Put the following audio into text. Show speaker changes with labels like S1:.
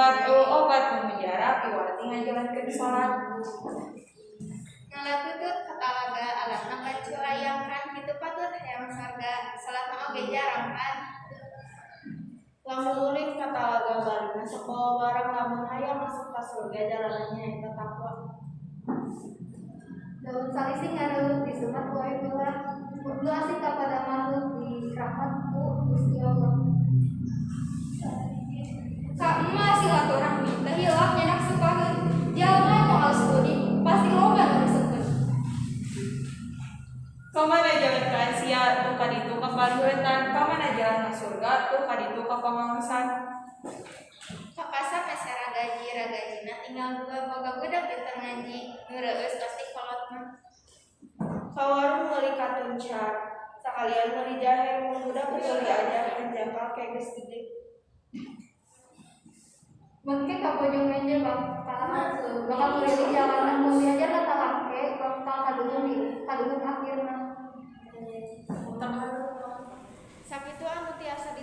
S1: salat obat memenjara piwati ngajalankeun salat.
S2: Ngalatutut katalaga alatna bacu ayam kan kitu patut hayang sarga salat mah oge jarang kan.
S3: Lamun ulin katalaga balik masuk bawa barang lamun hayang masuk ka surga jalanannya eta takwa.
S4: Daun salising ngareut disumat ku itulah kudu asih kepada makhluk di rahmat ku Gusti Allah.
S5: Ka emak silaturahmi teh hilap nyenak supaheun. Jalma moal studi pasti loba nu disebut.
S1: Kamana jalan ka Asia tuh kaditu ka paluetan, kamana jalan ka surga tuh kaditu ka pamangsan.
S2: Kakasa mesera ragajina tinggal dua boga budak pinter ngaji nu reueus pasti kolot mah.
S3: Kawarung meuli katuncar sakalian meuli jahe mun budak betul diajarkeun jangkal ke geus gede.
S4: Mun ke ka pojong meja bakal kuliah jalanan mun diajar ka talangke bakal kaduhun akhirna.
S2: Sakitu anu tiasa